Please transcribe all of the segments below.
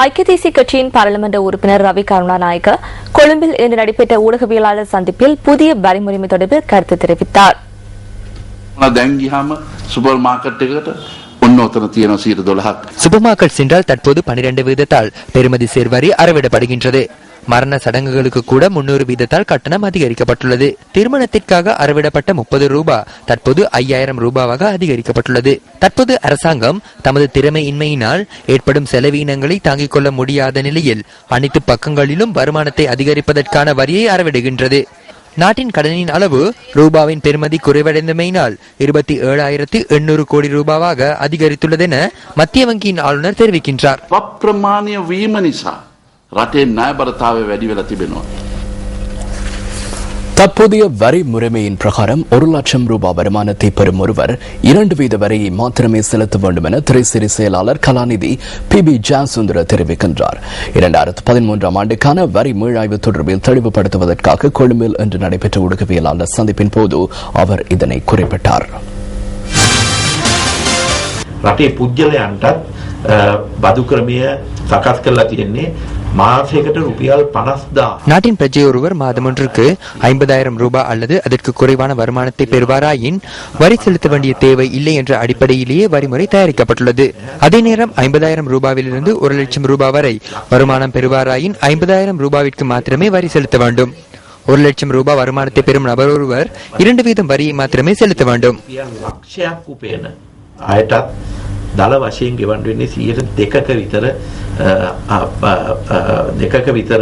ஐக்கிய தேசிய கட்சியின் பாராளுமன்ற உறுப்பினர் ரவி கருணாநாயக்க கொழும்பில் இன்று நடைபெற்ற ஊடகவியலாளர் சந்திப்பில் புதிய வரிமுறை தொடர்பில் கருத்து தெரிவித்தார். சூப்பர் மார்க்கெட் சென்றால் தற்போது 12 வீதத்தால் பெறுமதி சேர்வரி அறவிடப்படுகின்றது. மரண சடங்குகளுக்கு கூட 300 வீதத்தால் கட்டணம் அதிகரிக்கப்பட்டுள்ளது. திருமணத்திற்காக அறவிடப்பட்ட 30 ரூபாய் தற்போது 5000 ரூபாவாக அதிகரிக்கப்பட்டுள்ளது. தற்போது அரசாங்கம் தமது திறமையின்மையினால் ஏற்படும் செலவீனங்களை தாங்கிக் கொள்ள முடியாத நிலையில் அனைத்து பக்கங்களிலும் வருமானத்தை அதிகரிப்பதற்கான வரியை அறவிடுகின்றது. நாட்டின் கடனின் அளவு ரூபாவின் பெறுமதி குறைவடைந்தமையினால் 27,800 கோடி ரூபாவாக அதிகரித்துள்ளது என மத்திய வங்கியின் ஆளுநர் தெரிவிக்கின்றார். தற்போதைய வரி முறைமையின் பிரகாரம் 1 லட்சம் ரூபாய் வருமானத்தை பெறும் ஒருவர் 2 வீத வரியை மாத்திரமே செலுத்த வேண்டும் என திரைசேரி செயலாளர் கலாநிதி PB ஜாசுந்தர தெரிவிக்கின்றார். 2013 ஆண்டுக்கான வரி மீளாய்வு தொடர்பில் தெளிவுபடுத்துவதற்காக கொழும்பில் இன்று நடைபெற்ற ஊடகவியலாளர் சந்திப்பின் போது அவர் இதனை குறிப்பிட்டார். நாட்டின் பிரஜை ஒருவர் மாதம் ஒன்றுக்கு 50,000 ரூபாய் அல்லது அதற்கு குறைவான வருமானத்தை பெறுவாராயின் வரி செலுத்த வேண்டிய தேவை இல்லை என்ற அடிப்படையிலேயே வரிமுறை தயாரிக்கப்பட்டுள்ளது. அதே நேரம் 50,000 ரூபாயிலிருந்து 1 லட்சம் ரூபாய் வரை வருமானம் பெறுவாராயின் 50,000 ரூபாய்க்கு மாத்திரமே வரி செலுத்த வேண்டும். 1 லட்சம் ரூபாய் வருமானத்தை பெறும் நபர் ஒருவர் 2 வீதம் வரியை மாத்திரமே செலுத்த வேண்டும். දල වශයෙන් ගෙවන්න වෙන්නේ 2% විතර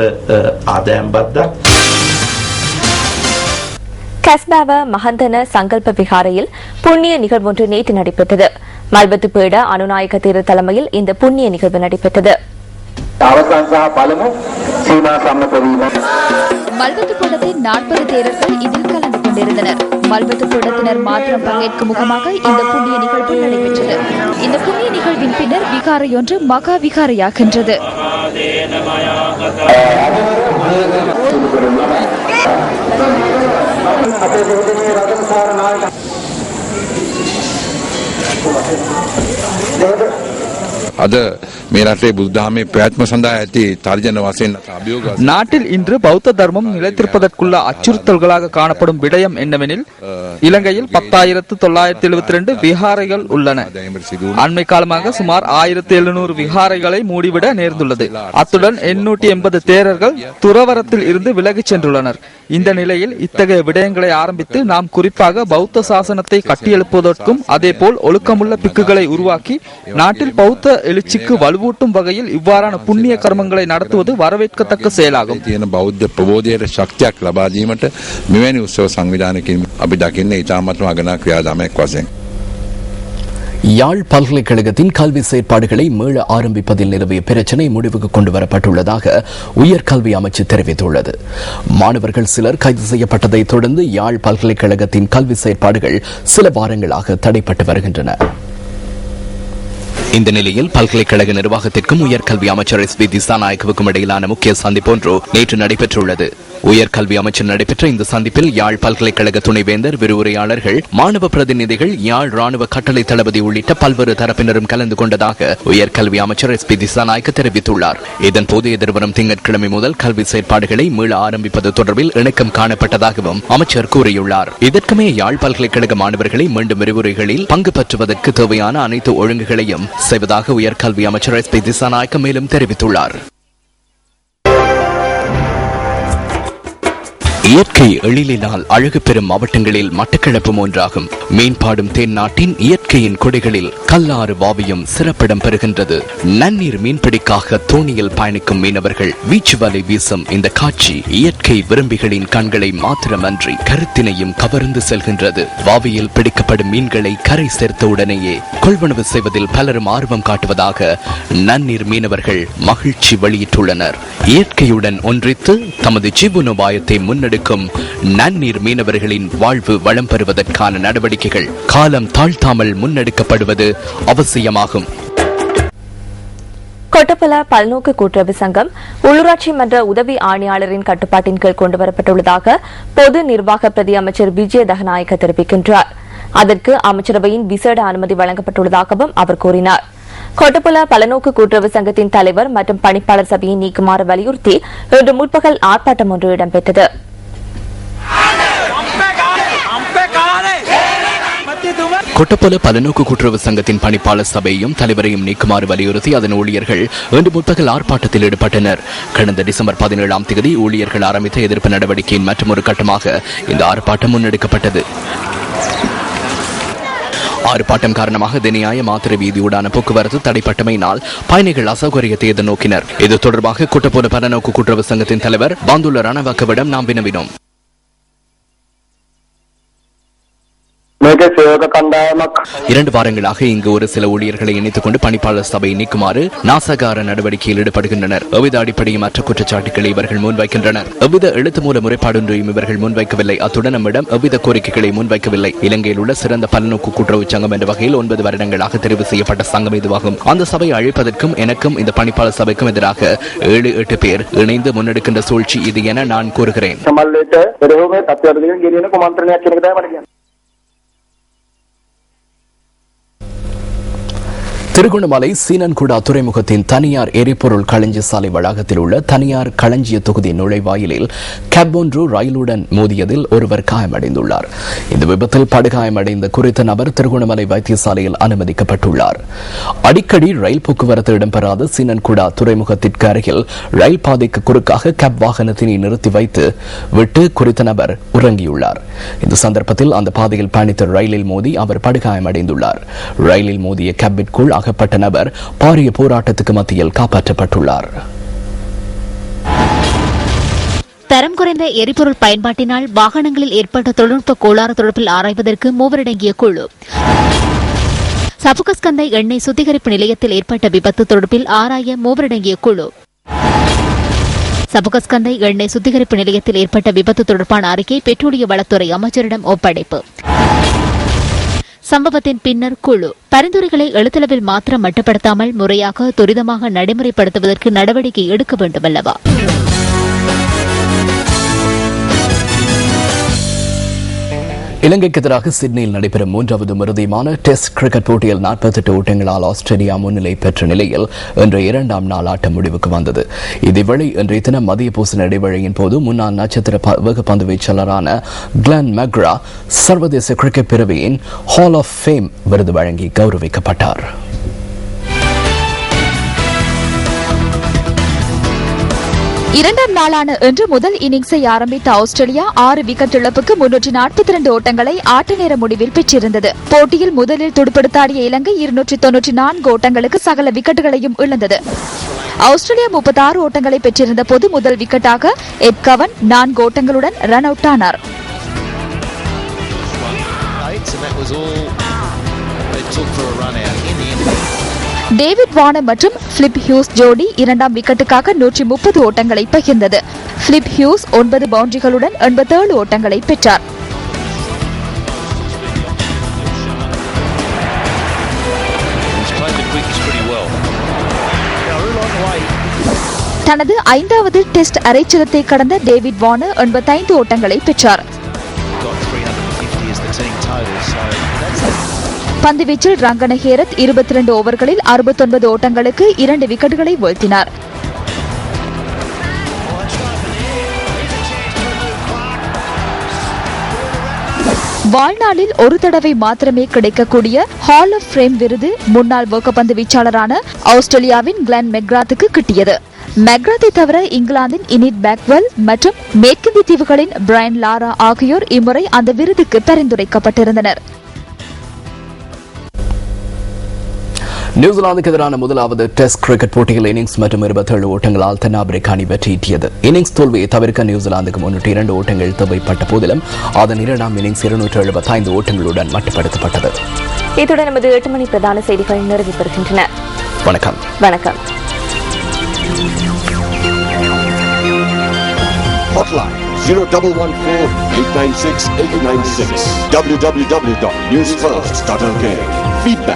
ආදායම් බද්දක්. கஸ்பாவ மகந்தன சங்கல்ப விகாரையில் புண்ணிய நிகழ்வு ஒன்று நேற்று நடைபெற்றது. மல்பத்து பீட அனுநாயக்க தேரர் தலைமையில் இந்த புண்ணிய நிகழ்வு நடைபெற்றது. மல்பத்து பீடத்தின் 40 தேரர்கள் இதில் கலந்து கொண்டிருந்தனர். மல்பத்து பீடத்தினர் மாத்திரம் பங்கேற்கும் முகமாக இந்த புண்ணிய நிகழ்வு நடைபெற்றது. இந்த புண்ணிய நிகழ்வின் பின்னர் விகாரையொன்று மகா விகாரையாகின்றது. நாட்டில் இன்று பௌத்த தர்மம் நிலைத்திருப்பதற்குள்ள அச்சுறுத்தல்களாக காணப்படும் விடயம் என்னவெனில், இலங்கையில் 10,972 விகாரைகள் உள்ளன. அண்மை காலமாக சுமார் 1,700 விகாரைகளை மூடிவிட நேர்ந்துள்ளது. அத்துடன் 880 தேரர்கள் துறவரத்தில் இருந்து விலகிச் சென்றுள்ளனர். இந்த நிலையில் இத்தகைய விடயங்களை ஆரம்பித்து நாம் குறிப்பாக பௌத்த சாசனத்தை கட்டியெழுப்புவதற்கும் அதேபோல் ஒழுக்கமுள்ள பிக்குகளை உருவாக்கி நாட்டில் பௌத்த எழுச்சிக்கு வலுவூட்டும் வகையில் இவ்வாறான புண்ணிய கர்மங்களை நடத்துவது வரவேற்கத்தக்க செயலாகும். බෞද්ධ ප්‍රබෝධයට ශක්තියක් ලබා දීමට මෙවැනි උත්සව සංවිධානයකින් අපි දකින්නේ ඉතාමත්ම අගනා ක්‍රියාදාමයක් වශයෙන්. யாழ் பல்கலைக்கழகத்தின் கல்வி செயற்பாடுகளை மீள ஆரம்பிப்பதில் நிலவிய பிரச்சினை முடிவுக்கு கொண்டு வரப்பட்டுள்ளதாக உயர்கல்வி அமைச்சு தெரிவித்துள்ளது. மாணவர்கள் சிலர் கைது செய்யப்பட்டதை தொடர்ந்து யாழ் பல்கலைக்கழகத்தின் கல்வி செயற்பாடுகள் சில வாரங்களாக தடைப்பட்டு வருகின்றன. இந்த நிலையில் பல்கலைக்கழக நிர்வாகத்திற்கும் உயர்கல்வி அமைச்சர் SV திசாநாயக்கவுக்கும் இடையிலான முக்கிய சந்திப்பு ஒன்று நேற்று நடைபெற்றுள்ளது. உயர்கல்வி அமைச்சர் நடைபெற்ற இந்த சந்திப்பில் யாழ் பல்கலைக்கழக துணைவேந்தர், விரிவுரையாளர்கள், மாணவ பிரதிநிதிகள், யாழ் ராணுவ கட்டளை தளபதி உள்ளிட்ட பல்வேறு தரப்பினரும் கலந்து கொண்டதாக உயர்கல்வி அமைச்சர் SV திசாநாயக்க தெரிவித்துள்ளார். இதன்போது எதிர்வரும் திங்கட்கிழமை முதல் கல்வி செயற்பாடுகளை மீள ஆரம்பிப்பது தொடர்பில் இணக்கம் காணப்பட்டதாகவும் அமைச்சர் கூறியுள்ளார். இதற்குமே யாழ் பல்கலைக்கழக மாணவர்களை மீண்டும் விரிவுரைகளில் பங்கு பெற்றுவதற்கு தேவையான அனைத்து ஒழுங்குகளையும் செய்வதாக உயர்கல்வி அமைச்சர் SV திசாநாயக்க மேலும் தெரிவித்துள்ளார். இயற்கை எழிலினால் அழகு பெறும் மாவட்டங்களில் மட்டக்களப்பும் ஒன்றாகும். மீன்பாடும் தென் நாட்டின் இயற்கையின் கொடைகளில் கல்லாறு வாவியும் சிறப்பிடம் பெறுகின்றது. நன்னீர் மீன்பிடிக்காக தோணியில் பயணிக்கும் மீனவர்கள் வீச்சு வலை வீசும் இந்த காட்சி இயற்கை விரும்பிகளின் கண்களை மாத்திரமன்றி கருத்தினையும் கவர்ந்து செல்கின்றது. வாவியில் பிடிக்கப்படும் மீன்களை கரை சேர்த்த உடனேயே கொள்வனவு செய்வதில் பலரும் ஆர்வம் காட்டுவதாக நன்னீர் மீனவர்கள் மகிழ்ச்சி வெளியிட்டுள்ளனர். இயற்கையுடன் ஒன்றித்து தமது ஜீவனோபாயத்தை முன்னெடுக்கும் நன்னீர் மீனவர்களின் வாழ்வு வளம் பெறுவதற்கான நடவடிக்கைகள் காலம் தாழ்த்தாமல் முன்னெடுக்கப்படுவது அவசியமாகும். கொட்டப்பல பல்நோக்கு கூட்டுறவு சங்கம் உள்ளூராட்சி மன்ற உதவி ஆணையாளரின் கட்டுப்பாட்டின் கீழ் கொண்டுவரப்பட்டுள்ளதாக பொது நிர்வாக பிரதி அமைச்சர் விஜய தகநாயக்க தெரிவிக்கின்றார். அதற்கு அமைச்சரவையின் விசேட அனுமதி வழங்கப்பட்டுள்ளதாகவும் அவர் கூறினார். கொட்டப்புல பலநோக்கு கூட்டுறவு சங்கத்தின் தலைவர் மற்றும் பணிப்பாளர் சபையை நீக்குமாறு வலியுறுத்தி இன்று முற்பகல் ஆர்ப்பாட்டம் ஒன்று இடம்பெற்றது. கொட்டப்பல பலநோக்கு கூட்டுறவு சங்கத்தின் பணிப்பாளர் சபையையும் தலைவரையும் நீக்குமாறு வலியுறுத்தி அதன் ஊழியர்கள் இன்று முற்பகல் ஆர்ப்பாட்டத்தில் ஈடுபட்டனர். கடந்த டிசம்பர் 17ஆம் தேதி ஊழியர்கள் ஆரம்பித்த எதிர்ப்பு நடவடிக்கையின் மற்றொரு கட்டமாக இந்த ஆர்ப்பாட்டம் முன்னெடுக்கப்பட்டது. ஆர்ப்பாட்டம் காரணமாக தினியாய மாத்திரை வீதியூடான போக்குவரத்து தடைப்பட்டமையினால் பயணிகள் அசௌகரியத்தை எதிர்நோக்கினர். இது தொடர்பாக கொட்டப்பல பலநோக்கு கூட்டுறவு சங்கத்தின் தலைவர் பாந்துள்ள ரணவாக்கவிடம் நாம் வினவினோம். இரண்டு வாரங்களாக இங்கு ஒரு சில ஊழியர்களை இணைத்துக் கொண்டு பணிப்பாளர் சபையை நீக்குமாறு நாசகார நடவடிக்கையில் ஈடுபடுகின்றனர். எவ்வித அடிப்படையும் மற்ற குற்றச்சாட்டுகளை இவர்கள் முன்வைக்கின்றனர். எவ்வித எழுத்து மூல முறைப்பாடொன்றையும் இவர்கள் முன்வைக்கவில்லை. அத்துடன் நம்மிடம் எவ்வித கோரிக்கைகளை முன்வைக்கவில்லை. இலங்கையில் உள்ள சிறந்த பலநோக்கு கூட்டுறவு சங்கம் என்ற வகையில் 9 வருடங்களாக தெரிவு செய்யப்பட்ட சங்கம் இதுவாகும். அந்த சபையை அழைப்பதற்கும் எனக்கும் இந்த பணிப்பாளர் சபைக்கும் எதிராக 7-8 பேர் இணைந்து முன்னெடுக்கின்ற சூழ்ச்சி இது என நான் கூறுகிறேன். திருகோணமலை சீனன்குடா துறைமுகத்தின் தனியார் எரிபொருள் களஞ்சிய சாலை வளாகத்தில் உள்ள தனியார் களஞ்சிய தொகுதி நுழைவாயிலில் கேப் ஒன்று ரயிலுடன் மோதியதில் ஒருவர் காயமடைந்துள்ளார். இந்த விபத்தில் படுகாயமடைந்த குறித்த நபர் திருகோணமலை வைத்தியசாலையில் அனுமதிக்கப்பட்டுள்ளார். அடிக்கடி ரயில் போக்குவரத்து இடம்பெறாத சீனன்குடா துறைமுகத்திற்கு அருகில் ரயில் பாதைக்கு குறுக்காக கேப் வாகனத்தினை நிறுத்தி வைத்து விட்டு குறித்த நபர் உறங்கியுள்ளார். இந்த சந்தர்ப்பத்தில் அந்த பாதையில் பயணித்த ரயிலில் மோதி அவர் படுகாயமடைந்துள்ளார். ரயிலில் மோதிய கேபிற்குள் அகப்பட்ட நபர் பாரிய போராட்டத்துக்கு மத்தியில் காப்பாற்றப்பட்டுள்ளார். தரம் குறைந்த எரிபொருள் பயன்பாட்டினால் வாகனங்களில் ஏற்பட்ட தொழில்நுட்ப கோளாறு தொடர்பில் ஆராய்வதற்கு 3 அடங்கிய குழு. சபுகஸ்கந்தை எண்ணெய் சுத்திகரிப்பு நிலையத்தில் ஏற்பட்ட விபத்து தொடர்பில் ஆராய 3 அடங்கிய குழு. சபுகஸ்கந்தை எண்ணெய் சுத்திகரிப்பு நிலையத்தில் ஏற்பட்ட விபத்து தொடர்பான அறிக்கை பெட்ரோலிய வளத்துறை அமைச்சரிடம் ஒப்படைப்பு. சம்பவத்தின் பின்னர் குழு பரிந்துரைகளை எழுத்தளவில் மாத்திரம் மட்டுப்படுத்தாமல் முறையாக துரிதமாக நடைமுறைப்படுத்துவதற்கு நடவடிக்கை எடுக்க வேண்டும் அல்லவா? இலங்கைக்கு எதிராக சிட்னியில் நடைபெறும் 3வது இறுதியான டெஸ்ட் கிரிக்கெட் போட்டியில் 48 ஓட்டங்களால் ஆஸ்திரேலியா முன்னிலை பெற்ற நிலையில் இன்று 2ஆம் நாள் ஆட்டம் முடிவுக்கு வந்தது. இதேவேளை இன்றைய தினம் மதிய பூசண இடைவேளையின் போது முன்னாள் நட்சத்திர வேகப்பந்து வீச்சாளரான கிளென் மெக்ரா சர்வதேச கிரிக்கெட் பிரிவின் ஹால் ஆஃப் ஃபேம் விருது வழங்கி கௌரவிக்கப்பட்டார். இரண்டாம் நாளான இன்று முதல் இன்னிங்ஸை ஆரம்பித்த ஆஸ்திரேலியா 6 விக்கெட் இழப்புக்கு 342 ஓட்டங்களை ஆட்ட நேர முடிவில் பெற்றிருந்தது. போட்டியில் முதலில் துடுப்படுத்தாடிய இலங்கை 294 ஓட்டங்களுக்கு சகல விக்கெட்டுகளையும் இழந்தது. ஆஸ்திரேலியா 36 ஓட்டங்களை பெற்றிருந்த போது முதல் விக்கெட்டாக எட் கவன் 4 ஓட்டங்களுடன் ரன் அவுட் ஆனார். டேவிட் வார்னர் மற்றும் பிலிப் ஹியூஸ் ஜோடி 2ஆம் விக்கெட்டுக்காக 130 ஓட்டங்களை பகிர்ந்தது. பிலிப் ஹியூஸ் 9 பவுண்டரிகளுடன் 87 ஓட்டங்களை பெற்றார். தனது 5வது டெஸ்ட் அரைச்சதத்தை கடந்த டேவிட் வார்னர் 85 ஓட்டங்களை பெற்றார். பந்துவீச்சில் ரங்கன ஹேரத் 22 ஓவர்களில் 69 ஓட்டங்களுக்கு 2 விக்கெட்டுகளை வீழ்த்தினார். வாழ்நாளில் ஒரு தடவை மாத்திரமே கிடைக்கக்கூடிய ஹால் ஆஃப் ஃபேம் விருது முன்னாள் வேகப்பந்து வீச்சாளரான ஆஸ்திரேலியாவின் கிளென் மெக்ராத்துக்கு கிட்டியது. மெக்ராத்தை தவிர இங்கிலாந்தின் இனிட் பேக்வெல் மற்றும் மேற்கிந்திய தீவுகளின் பிரையன் லாரா ஆகியோர் இம்முறை அந்த விருதுக்கு பரிந்துரைக்கப்பட்டிருந்தனர். நியூசிலாந்துக்கு எதிரான முதலாவது டெஸ்ட் கிரிக்கெட் போட்டியில் இன்னிங்ஸ் மற்றும் 27 ஓட்டங்களால் தென்னாப்பிரிக்க அணி வெற்றியீட்டியது. இன்னிங்ஸ் தோல்வியை தவிர்க்க நியூசிலாந்துக்கு 302 ஓட்டங்கள் தேவைப்பட்ட போதிலும் அதன் 2ஆம் இன்னிங்ஸ் 275 ஓட்டங்களுடன் மட்டுப்படுத்தப்பட்டது. இத்துடன் நமது 8 மணி பிரதான செய்திகள் நிறைவு பெறுகின்றன. வணக்கம். வணக்கம். Hotline 0114-896-896 www.newsfirst.lk. Feedback